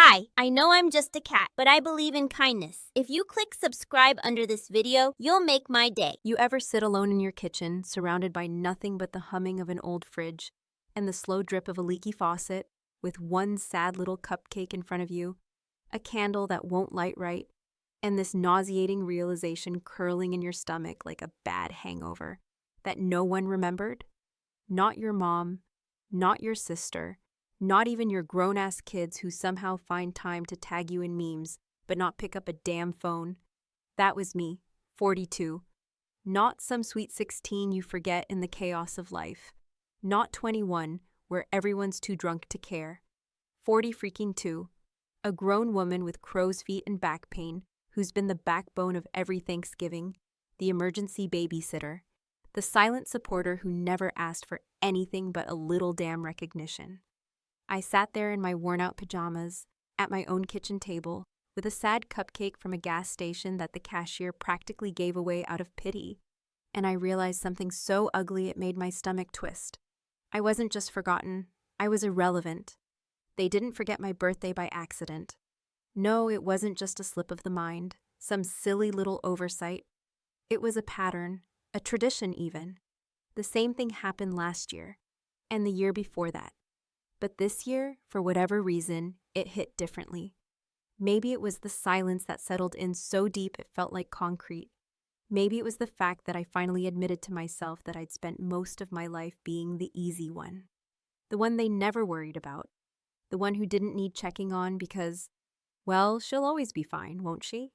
Hi, I know I'm just a cat, but I believe in kindness. If you click subscribe under this video, you'll make my day. You ever sit alone in your kitchen, surrounded by nothing but the humming of an old fridge and the slow drip of a leaky faucet, with one sad little cupcake in front of you, a candle that won't light right, and this nauseating realization curling in your stomach like a bad hangover that no one remembered? Not your mom, not your sister, not even your grown-ass kids who somehow find time to tag you in memes but not pick up a damn phone. That was me, 42. Not some sweet 16 you forget in the chaos of life. Not 21, where everyone's too drunk to care. 40 freaking 2. A grown woman with crow's feet and back pain who's been the backbone of every Thanksgiving, the emergency babysitter, the silent supporter who never asked for anything but a little damn recognition. I sat there in my worn-out pajamas, at my own kitchen table, with a sad cupcake from a gas station that the cashier practically gave away out of pity, and I realized something so ugly it made my stomach twist. I wasn't just forgotten, I was irrelevant. They didn't forget my birthday by accident. No, it wasn't just a slip of the mind, some silly little oversight. It was a pattern, a tradition even. The same thing happened last year, and the year before that. But this year, for whatever reason, it hit differently. Maybe it was the silence that settled in so deep it felt like concrete. Maybe it was the fact that I finally admitted to myself that I'd spent most of my life being the easy one. The one they never worried about. The one who didn't need checking on because, well, she'll always be fine, won't she?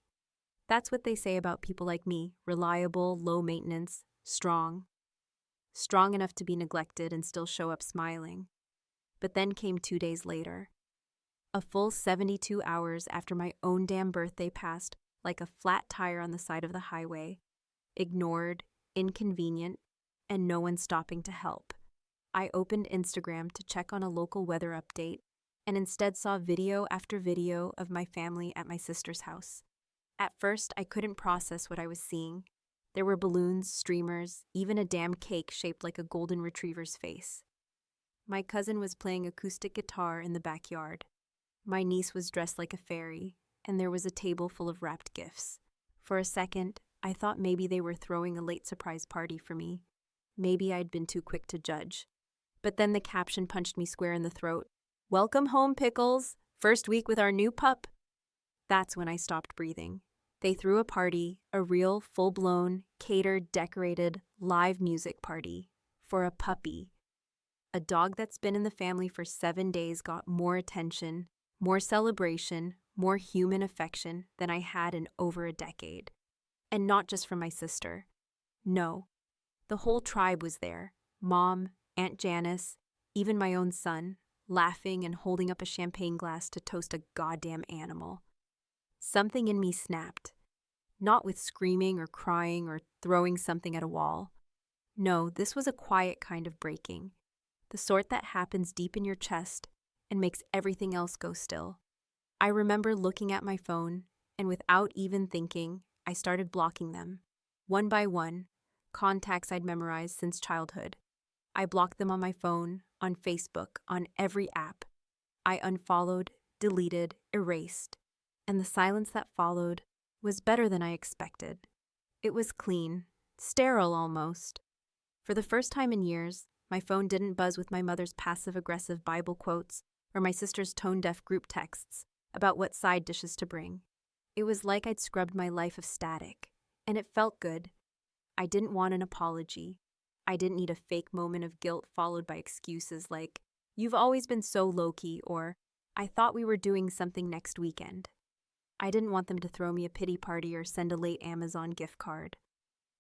That's what they say about people like me, reliable, low maintenance, strong. Strong enough to be neglected and still show up smiling. But then came 2 days later. A full 72 hours after my own damn birthday passed like a flat tire on the side of the highway, ignored, inconvenient, and no one stopping to help. I opened Instagram to check on a local weather update and instead saw video after video of my family at my sister's house. At first, I couldn't process what I was seeing. There were balloons, streamers, even a damn cake shaped like a golden retriever's face. My cousin was playing acoustic guitar in the backyard. My niece was dressed like a fairy, and there was a table full of wrapped gifts. For a second, I thought maybe they were throwing a late surprise party for me. Maybe I'd been too quick to judge. But then the caption punched me square in the throat. "Welcome home, Pickles! First week with our new pup!" That's when I stopped breathing. They threw a party, a real, full-blown, catered, decorated, live music party for a puppy. A dog that's been in the family for 7 days got more attention, more celebration, more human affection than I had in over a decade. And not just from my sister. No, the whole tribe was there. Mom, Aunt Janice, even my own son, laughing and holding up a champagne glass to toast a goddamn animal. Something in me snapped. Not with screaming or crying or throwing something at a wall. No, this was a quiet kind of breaking. The sort that happens deep in your chest and makes everything else go still. I remember looking at my phone, and without even thinking, I started blocking them. One by one, contacts I'd memorized since childhood. I blocked them on my phone, on Facebook, on every app. I unfollowed, deleted, erased. And the silence that followed was better than I expected. It was clean, sterile almost. For the first time in years, my phone didn't buzz with my mother's passive-aggressive Bible quotes or my sister's tone-deaf group texts about what side dishes to bring. It was like I'd scrubbed my life of static, and it felt good. I didn't want an apology. I didn't need a fake moment of guilt followed by excuses like, "You've always been so low-key," or, "I thought we were doing something next weekend." I didn't want them to throw me a pity party or send a late Amazon gift card.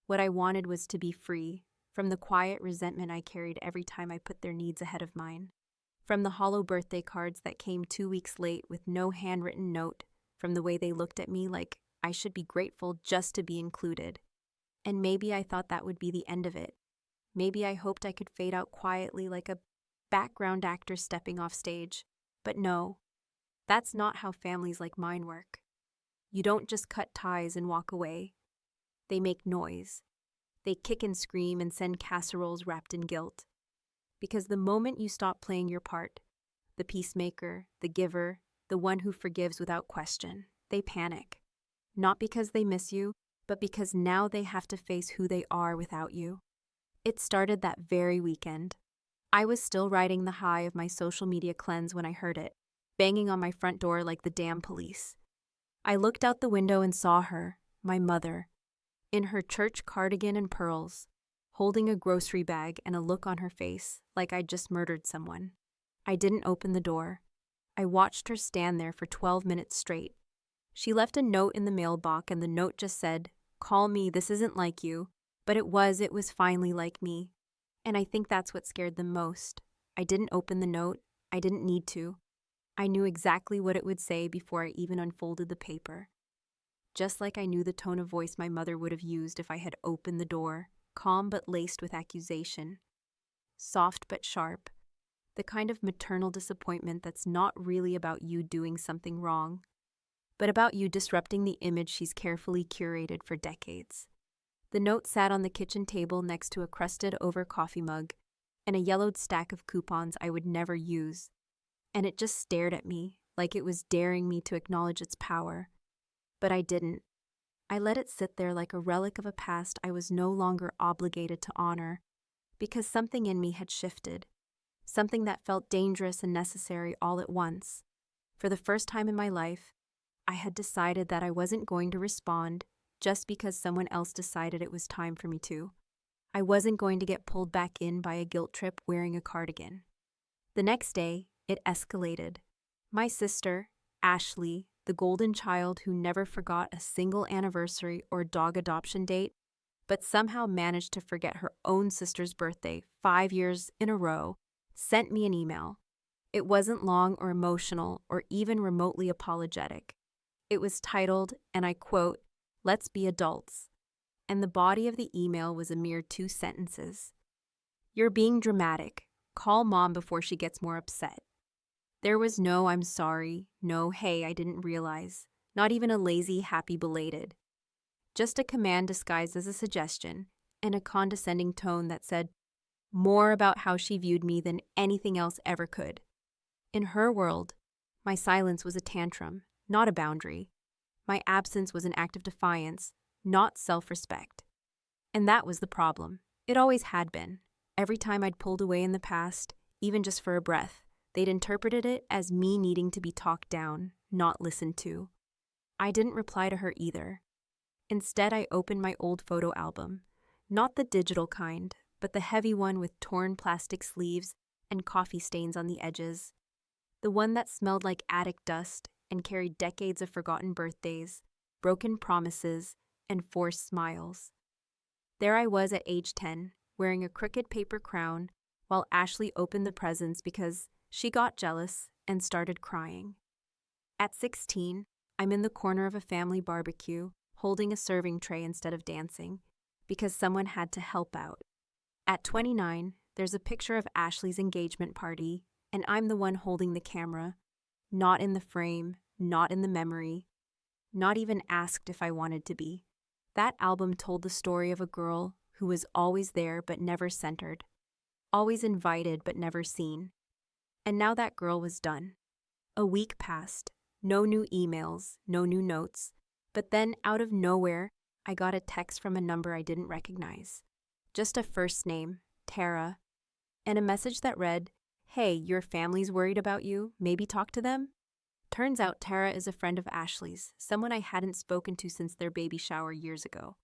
What I wanted was to be free from the quiet resentment I carried every time I put their needs ahead of mine. From the hollow birthday cards that came 2 weeks late with no handwritten note, from the way they looked at me like I should be grateful just to be included. And maybe I thought that would be the end of it. Maybe I hoped I could fade out quietly like a background actor stepping off stage. But no, that's not how families like mine work. You don't just cut ties and walk away. They make noise. They kick and scream and send casseroles wrapped in guilt. Because the moment you stop playing your part, the peacemaker, the giver, the one who forgives without question. They panic. Not because they miss you, but because now they have to face who they are without you. It started that very weekend. I was still riding the high of my social media cleanse when I heard it, banging on my front door like the damn police. I looked out the window and saw her, my mother, in her church cardigan and pearls, holding a grocery bag and a look on her face like I'd just murdered someone. I didn't open the door. I watched her stand there for 12 minutes straight. She left a note in the mailbox and the note just said, "Call me, this isn't like you." But it was finally like me. And I think that's what scared them most. I didn't open the note. I didn't need to. I knew exactly what it would say before I even unfolded the paper. Just like I knew the tone of voice my mother would have used if I had opened the door, calm but laced with accusation. Soft but sharp. The kind of maternal disappointment that's not really about you doing something wrong, but about you disrupting the image she's carefully curated for decades. The note sat on the kitchen table next to a crusted-over coffee mug and a yellowed stack of coupons I would never use, and it just stared at me like it was daring me to acknowledge its power. But I didn't. I let it sit there like a relic of a past I was no longer obligated to honor, because something in me had shifted, something that felt dangerous and necessary all at once. For the first time in my life, I had decided that I wasn't going to respond just because someone else decided it was time for me to. I wasn't going to get pulled back in by a guilt trip wearing a cardigan. The next day, it escalated. My sister, Ashley, the golden child who never forgot a single anniversary or dog adoption date, but somehow managed to forget her own sister's birthday 5 years in a row, sent me an email. It wasn't long or emotional or even remotely apologetic. It was titled, and I quote, "Let's be adults." And the body of the email was a mere 2 sentences. "You're being dramatic. Call mom before she gets more upset." There was no "I'm sorry," no "hey, I didn't realize," not even a lazy happy belated. Just a command disguised as a suggestion, and a condescending tone that said more about how she viewed me than anything else ever could. In her world, my silence was a tantrum, not a boundary. My absence was an act of defiance, not self-respect. And that was the problem. It always had been. Every time I'd pulled away in the past, even just for a breath, they'd interpreted it as me needing to be talked down, not listened to. I didn't reply to her either. Instead, I opened my old photo album, not the digital kind, but the heavy one with torn plastic sleeves and coffee stains on the edges. The one that smelled like attic dust and carried decades of forgotten birthdays, broken promises, and forced smiles. There I was at age 10, wearing a crooked paper crown, while Ashley opened the presents because she got jealous and started crying. At 16, I'm in the corner of a family barbecue, holding a serving tray instead of dancing, because someone had to help out. At 29, there's a picture of Ashley's engagement party, and I'm the one holding the camera, not in the frame, not in the memory, not even asked if I wanted to be. That album told the story of a girl who was always there but never centered, always invited but never seen. And now that girl was done. A week passed, no new emails, no new notes, but then out of nowhere, I got a text from a number I didn't recognize. Just a first name, Tara, and a message that read, "Hey, your family's worried about you, maybe talk to them?" Turns out Tara is a friend of Ashley's, someone I hadn't spoken to since their baby shower years ago.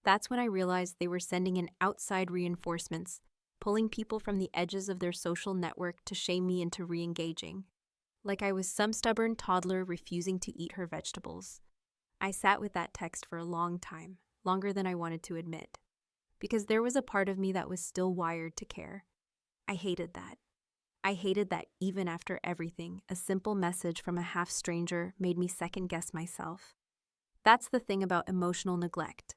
That's when I realized they were sending in outside reinforcements, pulling people from the edges of their social network to shame me into re-engaging. Like I was some stubborn toddler refusing to eat her vegetables. I sat with that text for a long time, longer than I wanted to admit, because there was a part of me that was still wired to care. I hated that. I hated that even after everything, a simple message from a half-stranger made me second-guess myself. That's the thing about emotional neglect.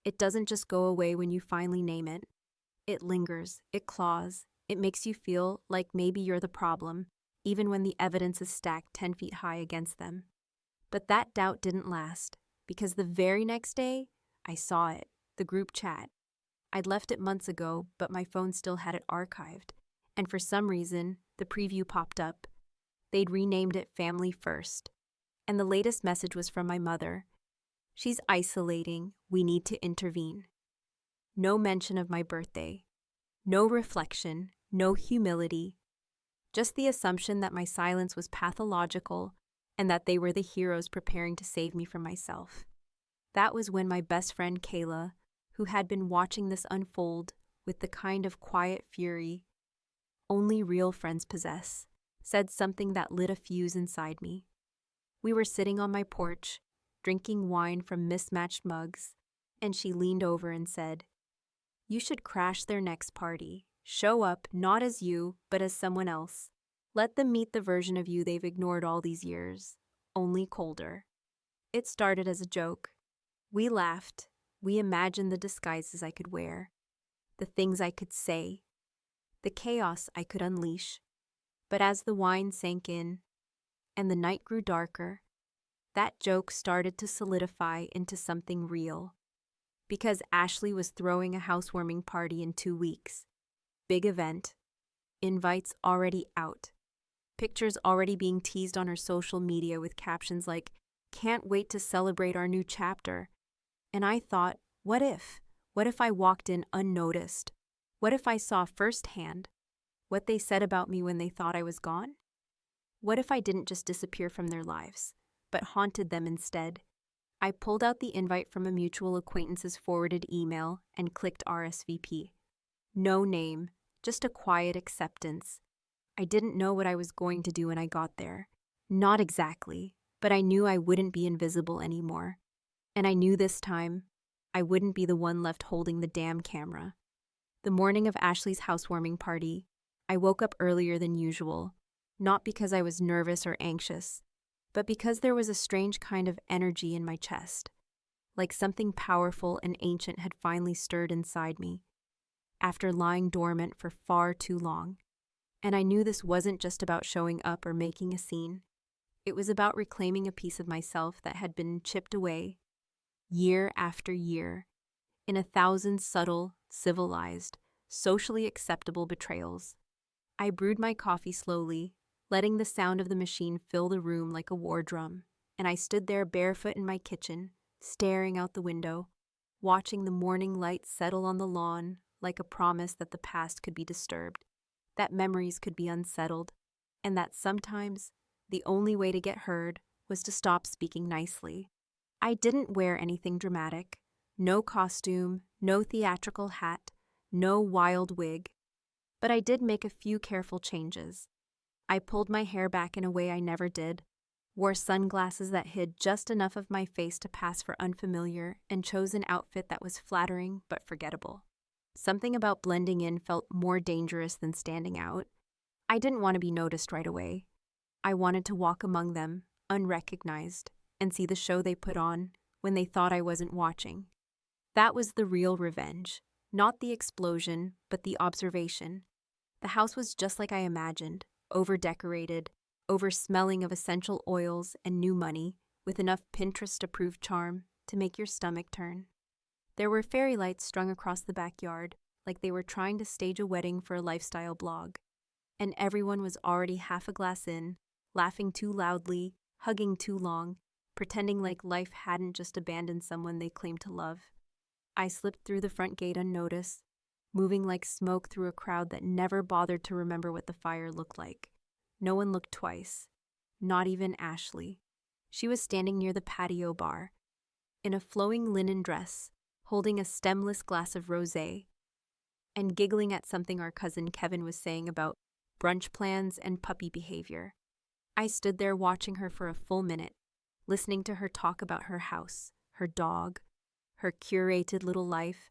It doesn't just go away when you finally name it. It lingers, it claws, it makes you feel like maybe you're the problem, even when the evidence is stacked 10 feet high against them. But that doubt didn't last, because the very next day, I saw it, the group chat. I'd left it months ago, but my phone still had it archived, and for some reason, the preview popped up. They'd renamed it Family First. And the latest message was from my mother. She's isolating. We need to intervene. No mention of my birthday. No reflection. No humility. Just the assumption that my silence was pathological and that they were the heroes preparing to save me from myself. That was when my best friend Kayla, who had been watching this unfold with the kind of quiet fury only real friends possess, said something that lit a fuse inside me. We were sitting on my porch, drinking wine from mismatched mugs, and she leaned over and said, "You should crash their next party. Show up not as you, but as someone else. Let them meet the version of you they've ignored all these years, only colder." It started as a joke. We laughed. We imagined the disguises I could wear, the things I could say, the chaos I could unleash. But as the wine sank in and the night grew darker, that joke started to solidify into something real. Because Ashley was throwing a housewarming party in 2 weeks. Big event. Invites already out. Pictures already being teased on her social media with captions like, "Can't wait to celebrate our new chapter." And I thought, what if? What if I walked in unnoticed? What if I saw firsthand what they said about me when they thought I was gone? What if I didn't just disappear from their lives, but haunted them instead? I pulled out the invite from a mutual acquaintance's forwarded email and clicked RSVP. No name, just a quiet acceptance. I didn't know what I was going to do when I got there. Not exactly, but I knew I wouldn't be invisible anymore. And I knew this time, I wouldn't be the one left holding the damn camera. The morning of Ashley's housewarming party, I woke up earlier than usual, not because I was nervous or anxious, but because there was a strange kind of energy in my chest, like something powerful and ancient had finally stirred inside me, after lying dormant for far too long. And I knew this wasn't just about showing up or making a scene. It was about reclaiming a piece of myself that had been chipped away, year after year, in 1,000 subtle, civilized, socially acceptable betrayals. I brewed my coffee slowly, letting the sound of the machine fill the room like a war drum, and I stood there barefoot in my kitchen, staring out the window, watching the morning light settle on the lawn like a promise that the past could be disturbed, that memories could be unsettled, and that sometimes the only way to get heard was to stop speaking nicely. I didn't wear anything dramatic. No costume, no theatrical hat, no wild wig. But I did make a few careful changes. I pulled my hair back in a way I never did, wore sunglasses that hid just enough of my face to pass for unfamiliar, and chose an outfit that was flattering but forgettable. Something about blending in felt more dangerous than standing out. I didn't want to be noticed right away. I wanted to walk among them, unrecognized, and see the show they put on when they thought I wasn't watching. That was the real revenge, not the explosion, but the observation. The house was just like I imagined, over-decorated, over-smelling of essential oils and new money, with enough Pinterest-approved charm to make your stomach turn. There were fairy lights strung across the backyard, like they were trying to stage a wedding for a lifestyle blog. And everyone was already half a glass in, laughing too loudly, hugging too long, pretending like life hadn't just abandoned someone they claimed to love. I slipped through the front gate unnoticed, moving like smoke through a crowd that never bothered to remember what the fire looked like. No one looked twice, not even Ashley. She was standing near the patio bar, in a flowing linen dress, holding a stemless glass of rosé, and giggling at something our cousin Kevin was saying about brunch plans and puppy behavior. I stood there watching her for a full minute, listening to her talk about her house, her dog, her curated little life.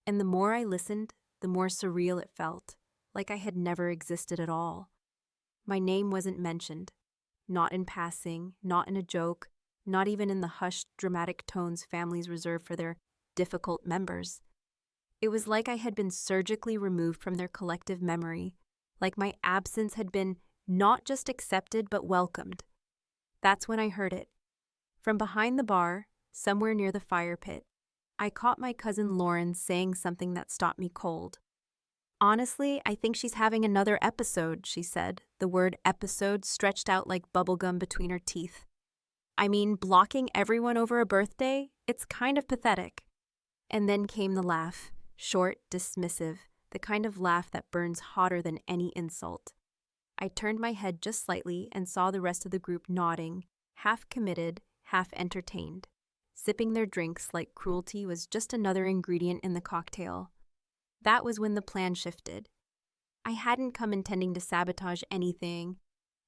And the more I listened, the more surreal it felt, like I had never existed at all. My name wasn't mentioned, not in passing, not in a joke, not even in the hushed, dramatic tones families reserve for their difficult members. It was like I had been surgically removed from their collective memory, like my absence had been not just accepted but welcomed. That's when I heard it. From behind the bar, somewhere near the fire pit, I caught my cousin Lauren saying something that stopped me cold. Honestly, I think she's having another episode, she said, the word episode stretched out like bubblegum between her teeth. I mean, blocking everyone over a birthday? It's kind of pathetic. And then came the laugh, short, dismissive, the kind of laugh that burns hotter than any insult. I turned my head just slightly and saw the rest of the group nodding, half committed, half entertained, sipping their drinks like cruelty was just another ingredient in the cocktail. That was when the plan shifted. I hadn't come intending to sabotage anything.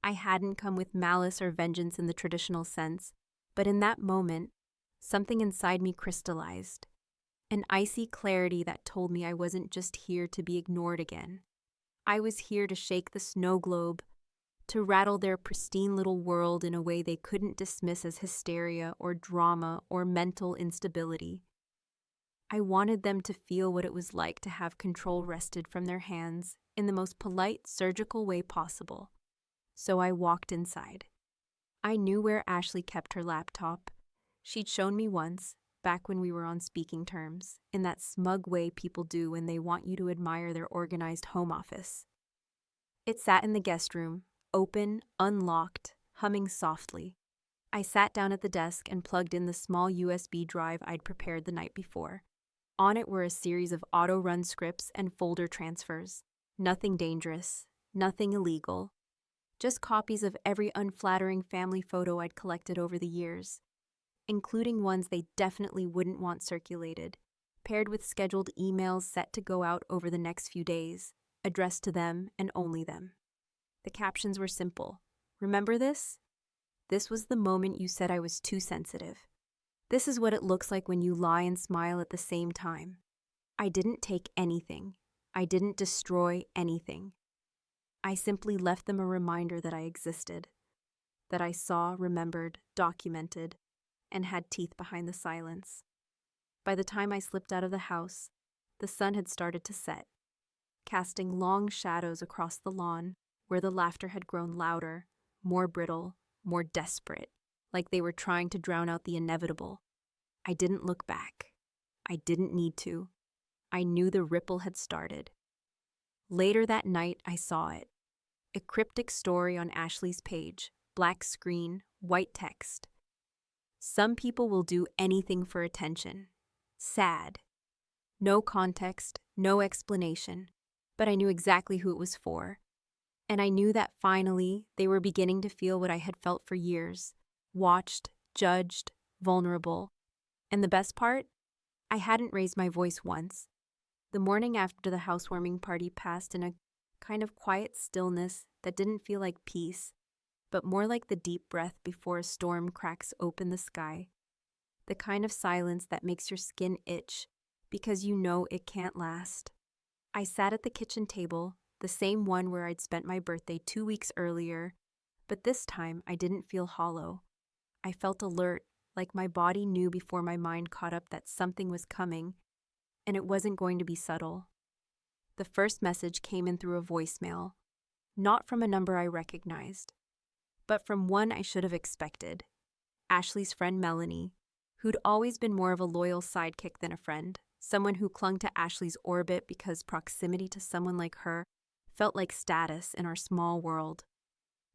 I hadn't come with malice or vengeance in the traditional sense, but in that moment, something inside me crystallized. An icy clarity that told me I wasn't just here to be ignored again. I was here to shake the snow globe, to rattle their pristine little world in a way they couldn't dismiss as hysteria or drama or mental instability. I wanted them to feel what it was like to have control wrested from their hands in the most polite, surgical way possible. So I walked inside. I knew where Ashley kept her laptop. She'd shown me once, back when we were on speaking terms, in that smug way people do when they want you to admire their organized home office. It sat in the guest room, open, unlocked, humming softly. I sat down at the desk and plugged in the small USB drive I'd prepared the night before. On it were a series of auto-run scripts and folder transfers. Nothing dangerous, nothing illegal. Just copies of every unflattering family photo I'd collected over the years, including ones they definitely wouldn't want circulated, paired with scheduled emails set to go out over the next few days, addressed to them and only them. The captions were simple. Remember this? This was the moment you said I was too sensitive. This is what it looks like when you lie and smile at the same time. I didn't take anything. I didn't destroy anything. I simply left them a reminder that I existed, that I saw, remembered, documented, and had teeth behind the silence. By the time I slipped out of the house, the sun had started to set, casting long shadows across the lawn where the laughter had grown louder, more brittle, more desperate, like they were trying to drown out the inevitable. I didn't look back. I didn't need to. I knew the ripple had started. Later that night, I saw it. A cryptic story on Ashley's page, black screen, white text. Some people will do anything for attention. Sad. No context, no explanation, but I knew exactly who it was for. And I knew that finally they were beginning to feel what I had felt for years, watched, judged, vulnerable. And the best part? I hadn't raised my voice once. The morning after the housewarming party passed in a kind of quiet stillness that didn't feel like peace, but more like the deep breath before a storm cracks open the sky. The kind of silence that makes your skin itch because you know it can't last. I sat at the kitchen table, the same one where I'd spent my birthday 2 weeks earlier, but this time I didn't feel hollow. I felt alert, like my body knew before my mind caught up that something was coming, and it wasn't going to be subtle. The first message came in through a voicemail, not from a number I recognized, but from one I should have expected. Ashley's friend Melanie, who'd always been more of a loyal sidekick than a friend, someone who clung to Ashley's orbit because proximity to someone like her felt like status in our small world.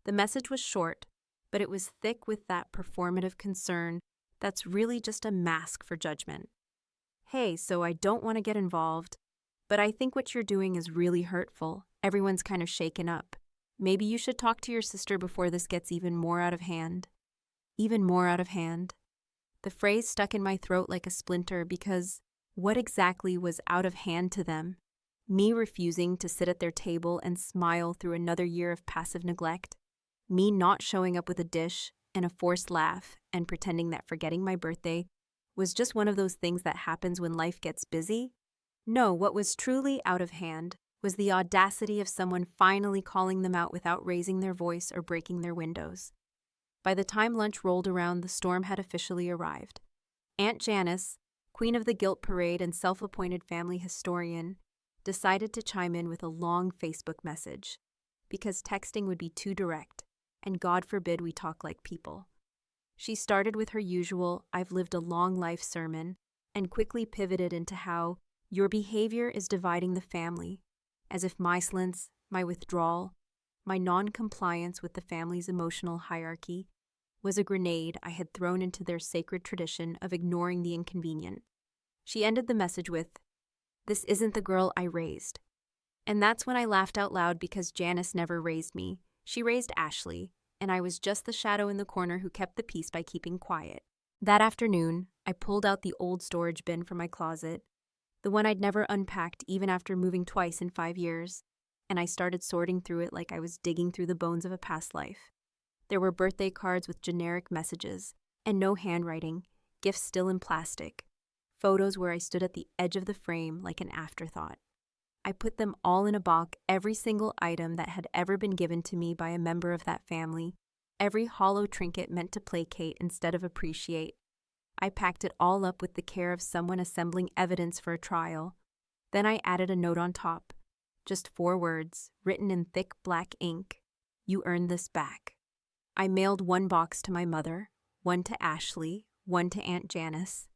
The message was short, but it was thick with that performative concern that's really just a mask for judgment. Hey, so I don't want to get involved, but I think what you're doing is really hurtful. Everyone's kind of shaken up. Maybe you should talk to your sister before this gets even more out of hand. Even more out of hand. The phrase stuck in my throat like a splinter because what exactly was out of hand to them? Me refusing to sit at their table and smile through another year of passive neglect? Me not showing up with a dish and a forced laugh and pretending that forgetting my birthday was just one of those things that happens when life gets busy? No, what was truly out of hand was the audacity of someone finally calling them out without raising their voice or breaking their windows. By the time lunch rolled around, the storm had officially arrived. Aunt Janice, queen of the guilt parade and self-appointed family historian, decided to chime in with a long Facebook message, because texting would be too direct, and God forbid we talk like people. She started with her usual "I've lived a long life" sermon, and quickly pivoted into how your behavior is dividing the family. as if my silence, my withdrawal, my non-compliance with the family's emotional hierarchy was a grenade I had thrown into their sacred tradition of ignoring the inconvenient. She ended the message with, "This isn't the girl I raised." And that's when I laughed out loud because Janice never raised me. She raised Ashley, and I was just the shadow in the corner who kept the peace by keeping quiet. That afternoon, I pulled out the old storage bin from my closet, the one I'd never unpacked even after moving twice in 5 years, and I started sorting through it like I was digging through the bones of a past life. There were birthday cards with generic messages, and no handwriting, gifts still in plastic, photos where I stood at the edge of the frame like an afterthought. I put them all in a box, every single item that had ever been given to me by a member of that family, every hollow trinket meant to placate instead of appreciate. I packed it all up with the care of someone assembling evidence for a trial. Then I added a note on top, just 4 words, written in thick black ink. "You earned this back." I mailed 1 box to my mother, 1 to Ashley, 1 to Aunt Janice.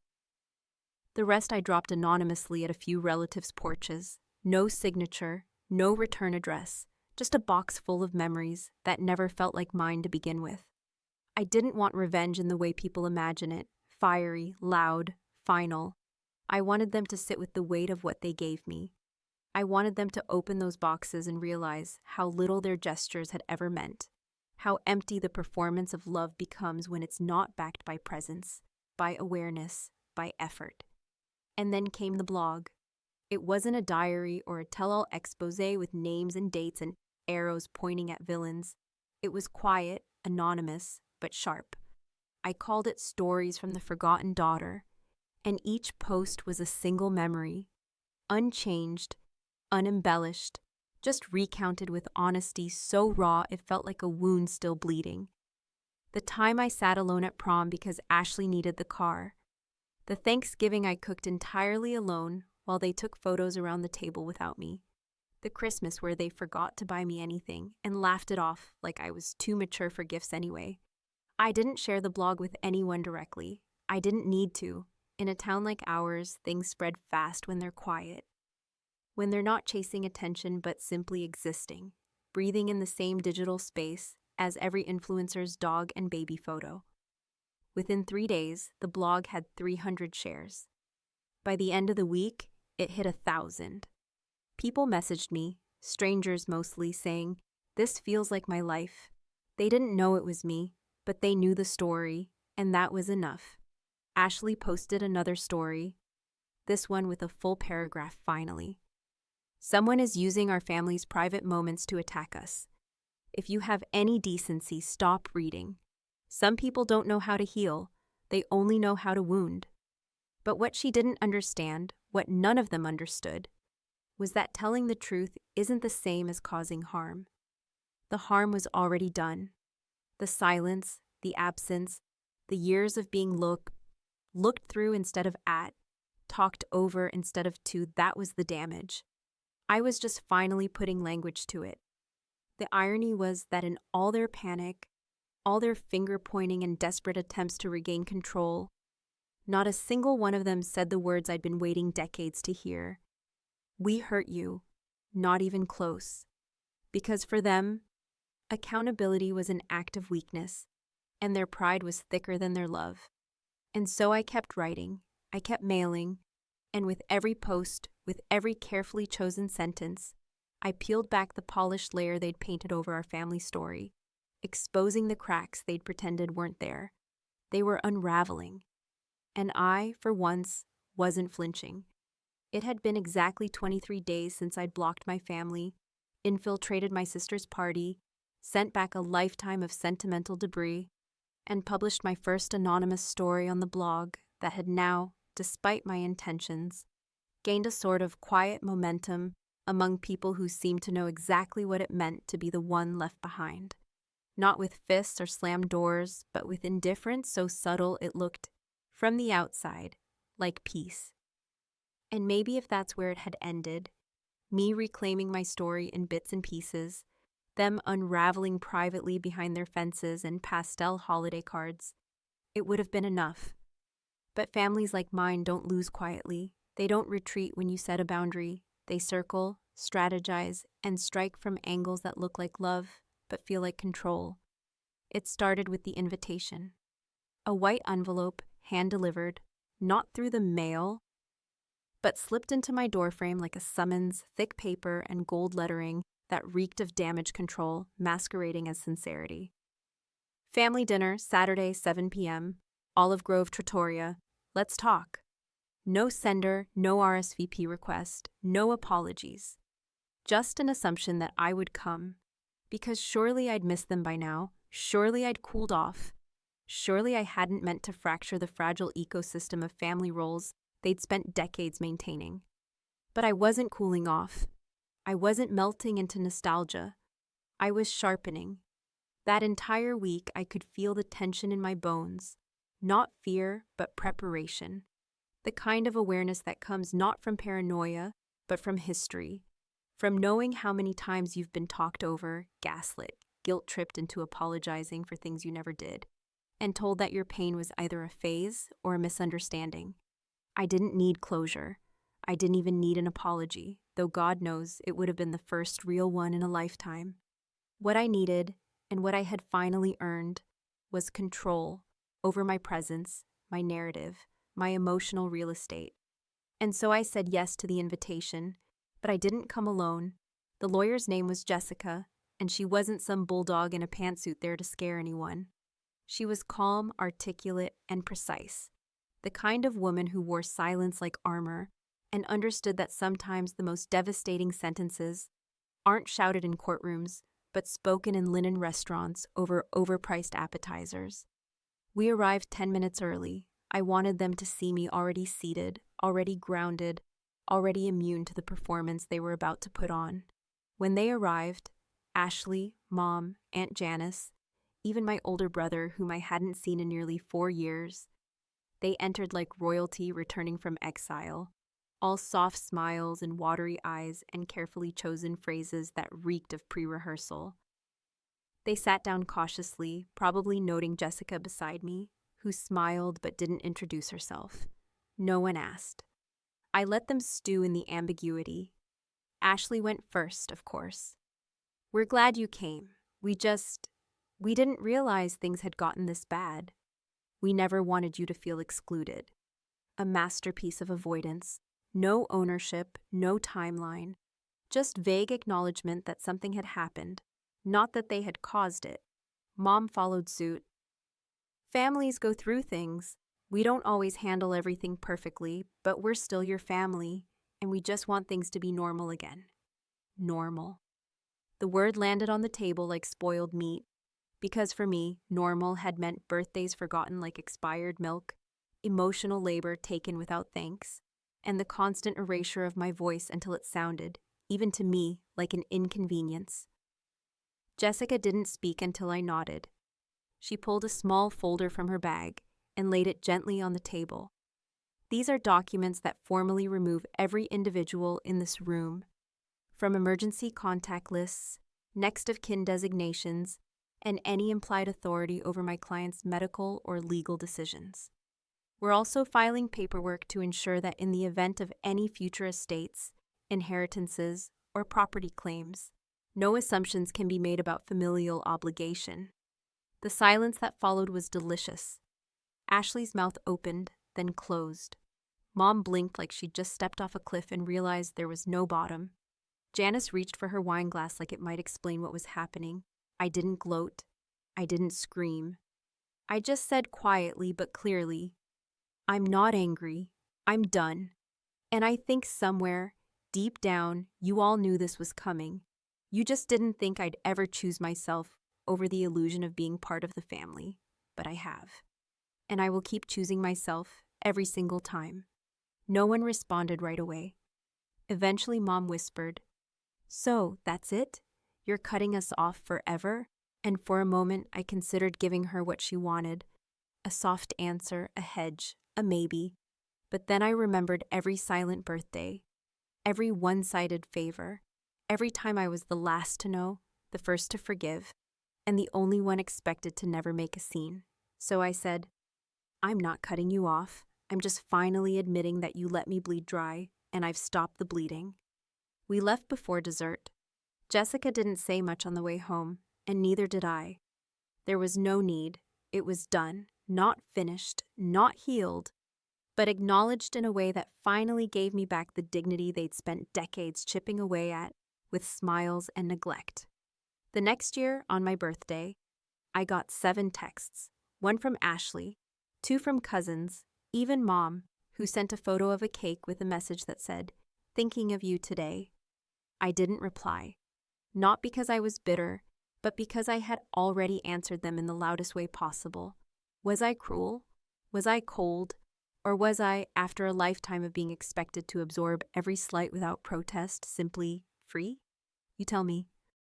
The rest I dropped anonymously at a few relatives' porches. No signature, no return address, just a box full of memories that never felt like mine to begin with. I didn't want revenge in the way people imagine it, fiery, loud, final. I wanted them to sit with the weight of what they gave me. I wanted them to open those boxes and realize how little their gestures had ever meant, how empty the performance of love becomes when it's not backed by presence, by awareness, by effort. And then came the blog. It wasn't a diary or a tell-all expose with names and dates and arrows pointing at villains. It was quiet, anonymous, but sharp. I called it Stories from the Forgotten Daughter, and each post was a single memory, unchanged, unembellished, just recounted with honesty so raw it felt like a wound still bleeding. The time I sat alone at prom because Ashley needed the car. The Thanksgiving I cooked entirely alone while they took photos around the table without me. The Christmas where they forgot to buy me anything and laughed it off like I was too mature for gifts anyway. I didn't share the blog with anyone directly. I didn't need to. In a town like ours, things spread fast when they're quiet. When they're not chasing attention but simply existing, breathing in the same digital space as every influencer's dog and baby photo. Within 3 days, the blog had 300 shares. By the end of the week, it hit 1,000. People messaged me, strangers mostly, saying, "This feels like my life." They didn't know it was me, but they knew the story, and that was enough. Ashley posted another story, this one with a full paragraph finally. "Someone is using our family's private moments to attack us. If you have any decency, stop reading. Some people don't know how to heal, they only know how to wound." But what she didn't understand, what none of them understood, was that telling the truth isn't the same as causing harm. The harm was already done. The silence, the absence, the years of being looked through instead of at, talked over instead of to, that was the damage. I was just finally putting language to it. The irony was that in all their panic, all their finger-pointing and desperate attempts to regain control, not a single one of them said the words I'd been waiting decades to hear. "We hurt you, not even close." Because for them, accountability was an act of weakness, and their pride was thicker than their love. And so I kept writing, I kept mailing, and with every post, with every carefully chosen sentence, I peeled back the polished layer they'd painted over our family story, exposing the cracks they'd pretended weren't there. They were unraveling. And I, for once, wasn't flinching. It had been exactly 23 days since I'd blocked my family, infiltrated my sister's party, sent back a lifetime of sentimental debris, and published my first anonymous story on the blog that had now, despite my intentions, gained a sort of quiet momentum among people who seemed to know exactly what it meant to be the one left behind. Not with fists or slammed doors, but with indifference so subtle it looked, from the outside, like peace. And maybe if that's where it had ended, me reclaiming my story in bits and pieces, them unraveling privately behind their fences and pastel holiday cards, it would have been enough. But families like mine don't lose quietly. They don't retreat when you set a boundary. They circle, strategize, and strike from angles that look like love but feel like control. It started with the invitation. A white envelope, hand-delivered, not through the mail, but slipped into my doorframe like a summons, thick paper and gold lettering that reeked of damage control, masquerading as sincerity. Family dinner, Saturday, 7 p.m., Olive Grove, Trattoria. Let's talk. No sender, no RSVP request, no apologies. Just an assumption that I would come. Because surely I'd missed them by now. Surely I'd cooled off. Surely I hadn't meant to fracture the fragile ecosystem of family roles they'd spent decades maintaining. But I wasn't cooling off. I wasn't melting into nostalgia. I was sharpening. That entire week, I could feel the tension in my bones. Not fear, but preparation. The kind of awareness that comes not from paranoia, but from history. From knowing how many times you've been talked over, gaslit, guilt-tripped into apologizing for things you never did, and told that your pain was either a phase or a misunderstanding. I didn't need closure. I didn't even need an apology, though God knows it would have been the first real one in a lifetime. What I needed, and what I had finally earned, was control over my presence, my narrative, my emotional real estate. And so I said yes to the invitation, but I didn't come alone. The lawyer's name was Jessica, and she wasn't some bulldog in a pantsuit there to scare anyone. She was calm, articulate, and precise, the kind of woman who wore silence like armor and understood that sometimes the most devastating sentences aren't shouted in courtrooms, but spoken in linen restaurants over overpriced appetizers. We arrived 10 minutes early. I wanted them to see me already seated, already grounded, already immune to the performance they were about to put on. When they arrived, Ashley, Mom, Aunt Janice, even my older brother, whom I hadn't seen in nearly 4 years, they entered like royalty returning from exile, all soft smiles and watery eyes and carefully chosen phrases that reeked of pre-rehearsal. They sat down cautiously, probably noting Jessica beside me, who smiled but didn't introduce herself. No one asked. I let them stew in the ambiguity. Ashley went first, of course. "We're glad you came. We didn't realize things had gotten this bad. We never wanted you to feel excluded." A masterpiece of avoidance. No ownership, no timeline. Just vague acknowledgement that something had happened, not that they had caused it. Mom followed suit. "Families go through things. We don't always handle everything perfectly, but we're still your family, and we just want things to be normal again." Normal. The word landed on the table like spoiled meat, because for me, normal had meant birthdays forgotten like expired milk, emotional labor taken without thanks, and the constant erasure of my voice until it sounded, even to me, like an inconvenience. Jessica didn't speak until I nodded. She pulled a small folder from her bag and laid it gently on the table. "These are documents that formally remove every individual in this room, from emergency contact lists, next of kin designations, and any implied authority over my client's medical or legal decisions. We're also filing paperwork to ensure that in the event of any future estates, inheritances, or property claims, no assumptions can be made about familial obligation." The silence that followed was delicious. Ashley's mouth opened, then closed. Mom blinked like she'd just stepped off a cliff and realized there was no bottom. Janice reached for her wine glass like it might explain what was happening. I didn't gloat. I didn't scream. I just said quietly but clearly, "I'm not angry. I'm done. And I think somewhere, deep down, you all knew this was coming. You just didn't think I'd ever choose myself over the illusion of being part of the family. But I have. And I will keep choosing myself every single time." No one responded right away. Eventually, Mom whispered, "So, that's it? You're cutting us off forever?" And for a moment, I considered giving her what she wanted. A soft answer, a hedge, a maybe. But then I remembered every silent birthday, every one-sided favor, every time I was the last to know, the first to forgive, and the only one expected to never make a scene. So I said, "I'm not cutting you off. I'm just finally admitting that you let me bleed dry, and I've stopped the bleeding." We left before dessert. Jessica didn't say much on the way home, and neither did I. There was no need. It was done, not finished, not healed, but acknowledged in a way that finally gave me back the dignity they'd spent decades chipping away at with smiles and neglect. The next year, on my birthday, I got 7 texts, 1 from Ashley, 2 from cousins, even Mom, who sent a photo of a cake with a message that said, "Thinking of you today." I didn't reply, not because I was bitter, but because I had already answered them in the loudest way possible. Was I cruel? Was I cold? Or was I, after a lifetime of being expected to absorb every slight without protest, simply free? You tell me.